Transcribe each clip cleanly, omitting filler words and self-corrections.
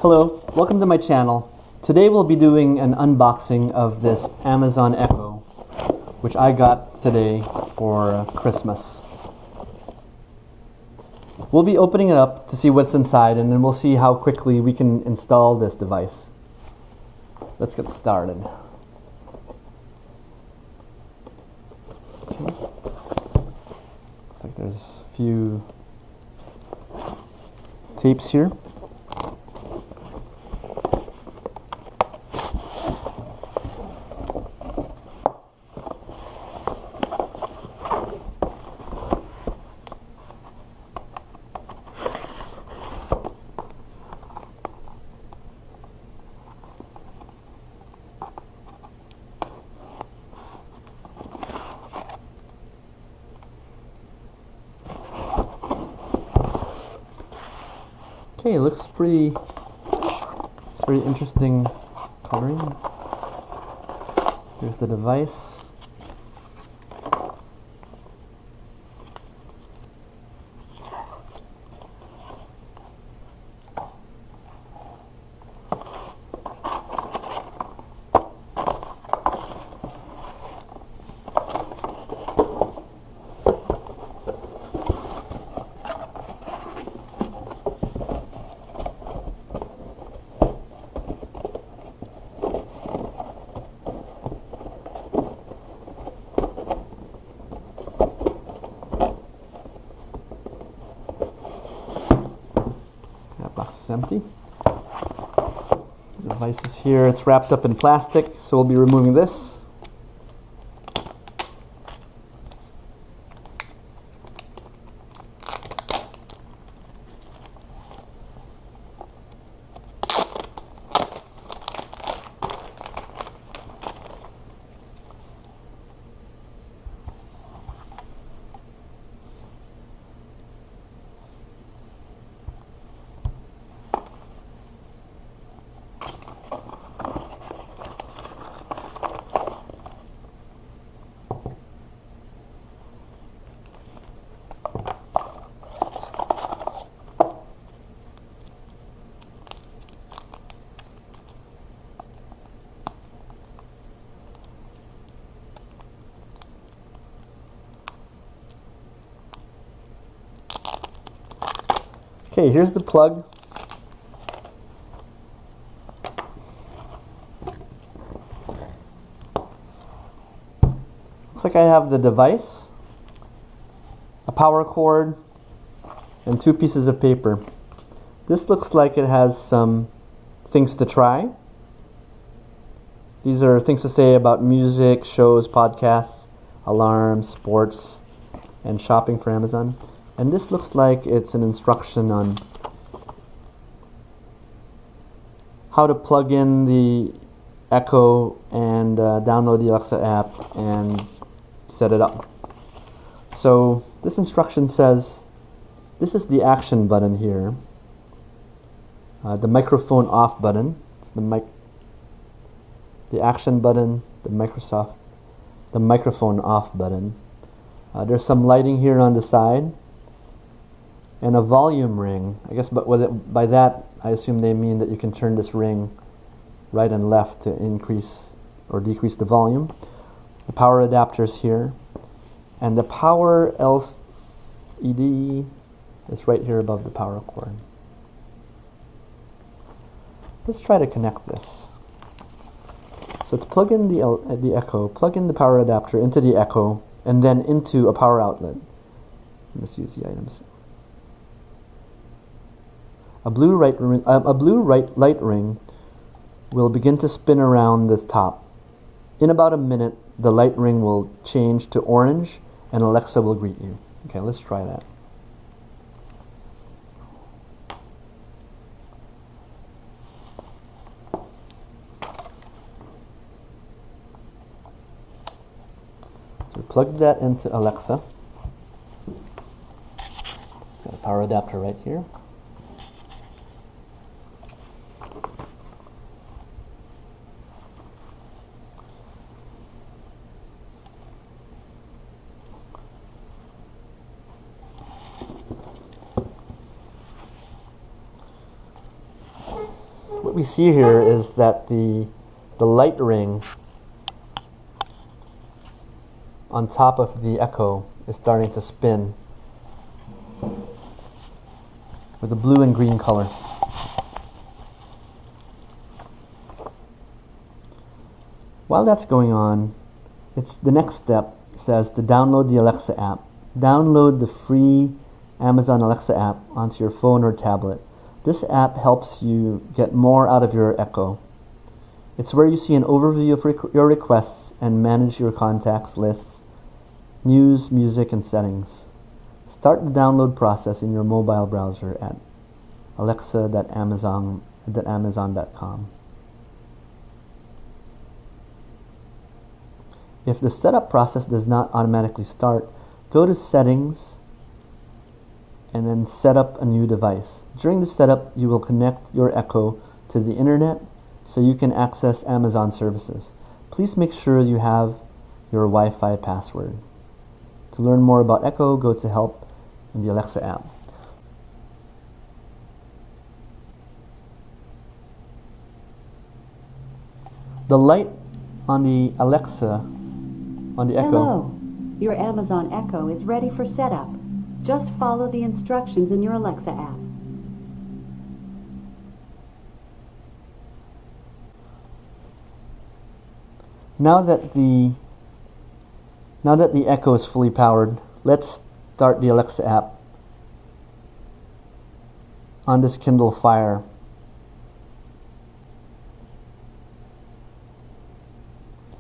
Hello, welcome to my channel. Today we'll be doing an unboxing of this Amazon Echo, which I got today for Christmas. We'll be opening it up to see what's inside, and then we'll see how quickly we can install this device. Let's get started. Okay. Looks like there's a few tapes here. Okay, it looks pretty interesting coloring. Here's the device. Box is empty. The device is here. It's wrapped up in plastic, so we'll be removing this. Okay, here's the plug. Looks like I have the device, a power cord, and 2 pieces of paper. This looks like it has some things to try. These are things to say about music, shows, podcasts, alarms, sports, and shopping for Amazon. And this looks like it's an instruction on how to plug in the Echo and download the Alexa app and set it up. So this instruction says, this is the action button here. The microphone off button. It's the action button, the microphone off button. There's some lighting here on the side. And a volume ring. I guess by that, I assume they mean that you can turn this ring right and left to increase or decrease the volume. The power adapter is here. And the power LCD is right here above the power cord. Let's try to connect this. So to plug in the Echo, plug in the power adapter into the Echo and then into a power outlet. Let's use the items. A blue light ring will begin to spin around the top. In about a minute, the light ring will change to orange and Alexa will greet you. Okay, let's try that. So plug that into Alexa. Got a power adapter right here. what we see here is that the light ring on top of the Echo is starting to spin with a blue and green color. While that's going on, it's the next step says to download the Alexa app. Download the free Amazon Alexa app onto your phone or tablet. This app helps you get more out of your Echo. It's where you see an overview of your requests and manage your contacts, lists, news, music, and settings. Start the download process in your mobile browser at alexa.amazon.com. If the setup process does not automatically start, go to Settings and then set up a new device. During the setup, you will connect your Echo to the internet so you can access Amazon services. Please make sure you have your Wi-Fi password. To learn more about Echo, go to Help in the Alexa app. The light on the Alexa, on the Echo. Hello, your Amazon Echo is ready for setup. Just follow the instructions in your Alexa app. Now that the Echo is fully powered, let's start the Alexa app on this Kindle Fire.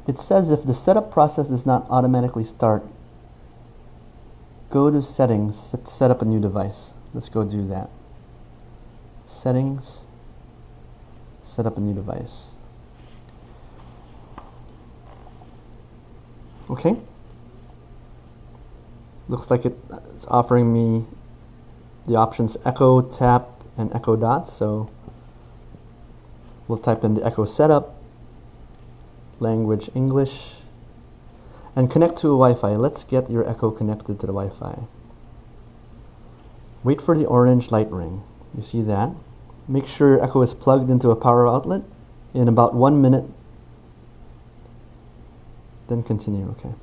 It says if the setup process does not automatically start, go to Settings, set up a new device. Let's go do that. Settings, set up a new device. Okay. Looks like it's offering me the options Echo, Tap, and Echo Dot. So we'll type in the Echo setup, language English, and connect to a Wi-Fi. Let's get your Echo connected to the Wi-Fi. Wait for the orange light ring. You see that? Make sure your Echo is plugged into a power outlet in about 1 minute. Then continue, okay.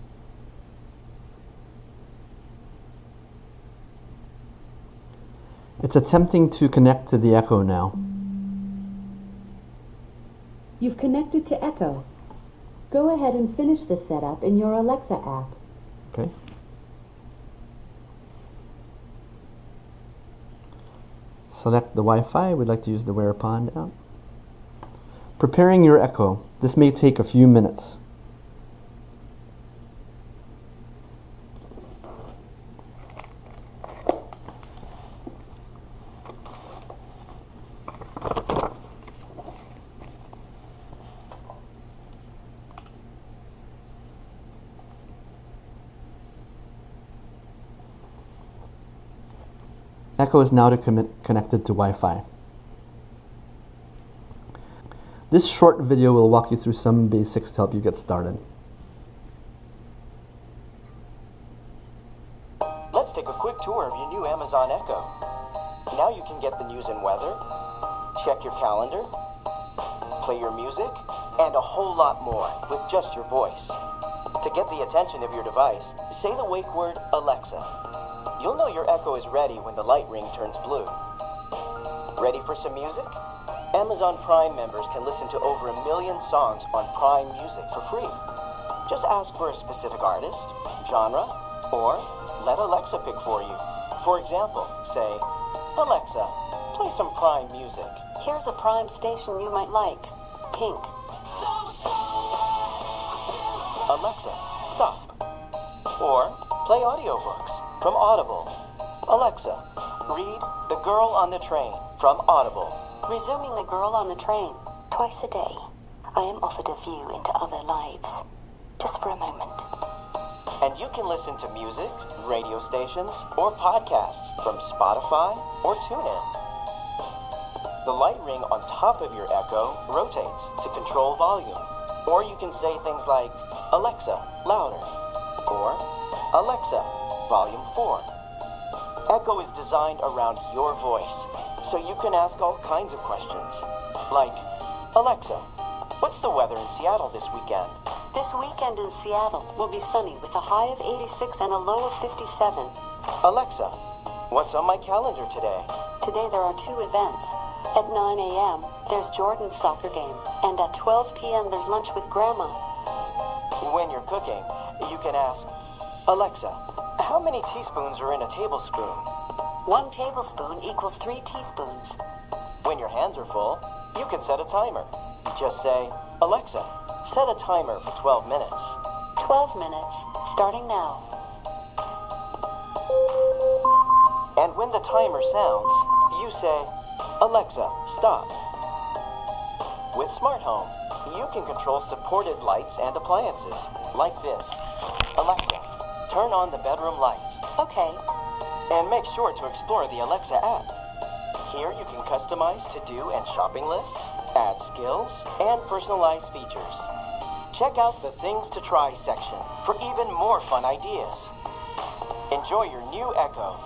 It's attempting to connect to the Echo now. You've connected to Echo. Go ahead and finish the setup in your Alexa app. Okay. Select the Wi-Fi. We'd like to use the Wear Pond app. Preparing your Echo. This may take a few minutes. Echo is now connected to Wi-Fi. This short video will walk you through some basics to help you get started. Let's take a quick tour of your new Amazon Echo. Now you can get the news and weather, check your calendar, play your music, and a whole lot more with just your voice. To get the attention of your device, say the wake word Alexa. You'll know your Echo is ready when the light ring turns blue. Ready for some music? Amazon Prime members can listen to over 1 million songs on Prime Music for free. Just ask for a specific artist, genre, or let Alexa pick for you. For example, say, Alexa, play some Prime music. Here's a Prime station you might like. Pink. Alexa, stop. Or play audiobooks from Audible. Alexa, read The Girl on the Train from Audible. Resuming The Girl on the Train. Twice a day, I am offered a view into other lives. Just for a moment. And you can listen to music, radio stations, or podcasts from Spotify or TuneIn. The light ring on top of your Echo rotates to control volume. Or you can say things like, Alexa, louder. Or, Alexa, volume 4. Echo is designed around your voice, so you can ask all kinds of questions, like, Alexa, what's the weather in Seattle this weekend? This weekend in Seattle will be sunny with a high of 86 and a low of 57. Alexa, what's on my calendar today? Today there are 2 events. At 9 a.m., there's Jordan's soccer game, and at 12 p.m. there's lunch with Grandma. When you're cooking, you can ask, Alexa, how many teaspoons are in a tablespoon? 1 tablespoon equals 3 teaspoons. When your hands are full, you can set a timer. Just say, Alexa, set a timer for 12 minutes. 12 minutes, starting now. And when the timer sounds, you say, Alexa, stop. With Smart Home, you can control supported lights and appliances, like this. Alexa, turn on the bedroom light. Okay. And make sure to explore the Alexa app. Here you can customize to-do and shopping lists, add skills, and personalize features. Check out the Things to Try section for even more fun ideas. Enjoy your new Echo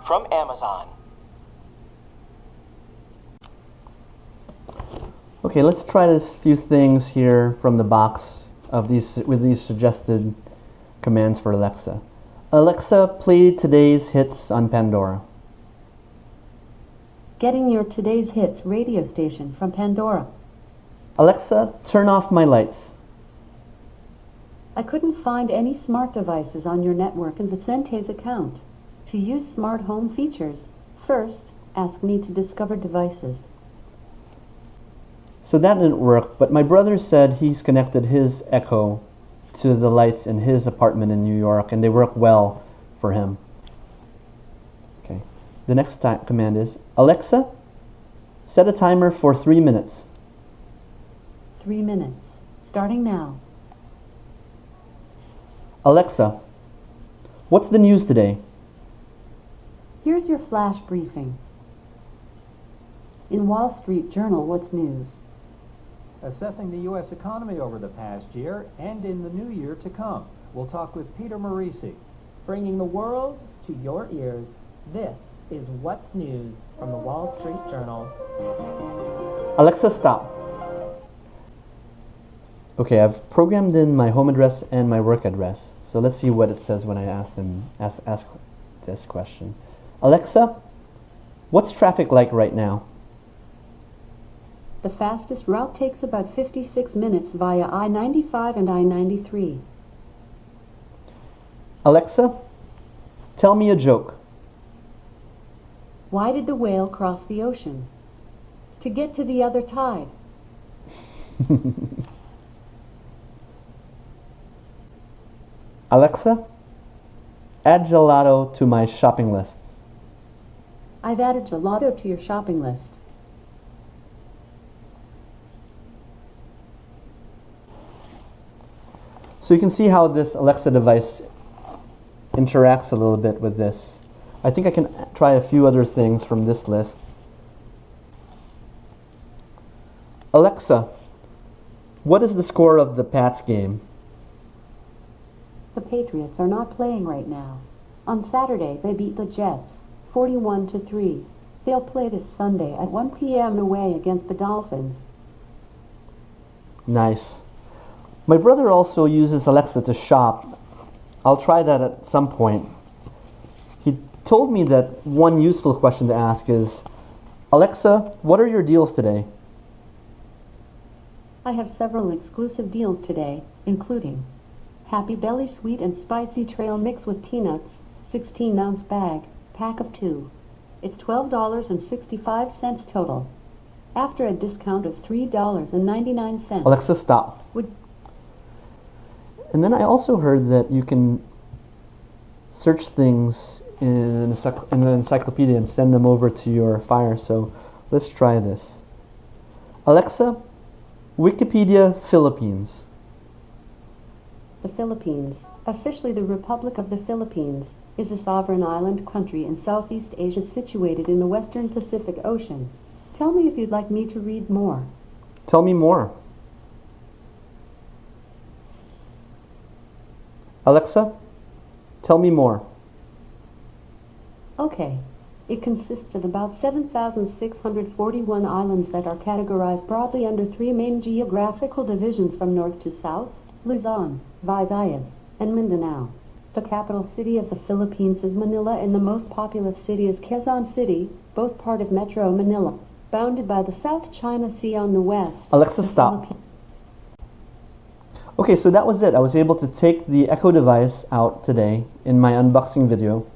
from Amazon. Okay, let's try this few things here from the box of these with these suggested commands for Alexa. Alexa, play today's hits on Pandora. Getting your today's hits radio station from Pandora. Alexa, turn off my lights. I couldn't find any smart devices on your network in Vicente's account. To use smart home features, first, ask me to discover devices. So that didn't work, but my brother said he's connected his Echo to the lights in his apartment in New York, and they work well for him. Okay. The next command is, Alexa, set a timer for 3 minutes. 3 minutes, starting now. Alexa, what's the news today? Here's your flash briefing. In Wall Street Journal, what's news? Assessing the U.S. economy over the past year and in the new year to come. We'll talk with Peter Marisi. Bringing the world to your ears, this is What's News from the Wall Street Journal. Alexa, stop. Okay, I've programmed in my home address and my work address. So let's see what it says when I ask this question. Alexa, what's traffic like right now? The fastest route takes about 56 minutes via I-95 and I-93. Alexa, tell me a joke. Why did the whale cross the ocean? To get to the other tide. Alexa, add gelato to my shopping list. I've added gelato to your shopping list. So you can see how this Alexa device interacts a little bit with this. I think I can try a few other things from this list. Alexa, what is the score of the Pats game? The Patriots are not playing right now. On Saturday, they beat the Jets, 41-3. They'll play this Sunday at 1 p.m. away against the Dolphins. Nice. My brother also uses Alexa to shop. I'll try that at some point. He told me that one useful question to ask is, Alexa, what are your deals today? I have several exclusive deals today, including Happy Belly Sweet and Spicy Trail Mix with Peanuts, 16-ounce bag, pack of 2. It's $12.65 total, after a discount of $3.99. Alexa, stop. And then I also heard that you can search things in an encyclopedia and send them over to your Fire. So let's try this. Alexa, Wikipedia Philippines. The Philippines, officially the Republic of the Philippines, is a sovereign island country in Southeast Asia situated in the western Pacific Ocean. Tell me if you'd like me to read more. Tell me more. Alexa, tell me more. Okay. It consists of about 7,641 islands that are categorized broadly under three main geographical divisions from north to south: Luzon, Visayas, and Mindanao. The capital city of the Philippines is Manila, and the most populous city is Quezon City, both part of Metro Manila, bounded by the South China Sea on the west. Alexa, stop. Okay, so that was it. I was able to take the Echo device out today in my unboxing video.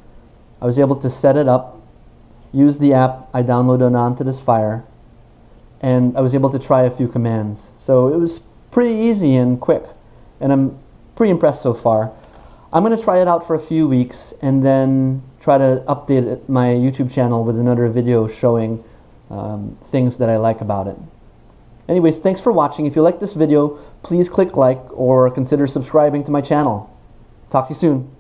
I was able to set it up, use the app I downloaded onto this Fire, and I was able to try a few commands. So it was pretty easy and quick, and I'm pretty impressed so far. I'm going to try it out for a few weeks and then try to update my YouTube channel with another video showing things that I like about it. Anyways, thanks for watching. If you like this video, please click like or consider subscribing to my channel. Talk to you soon.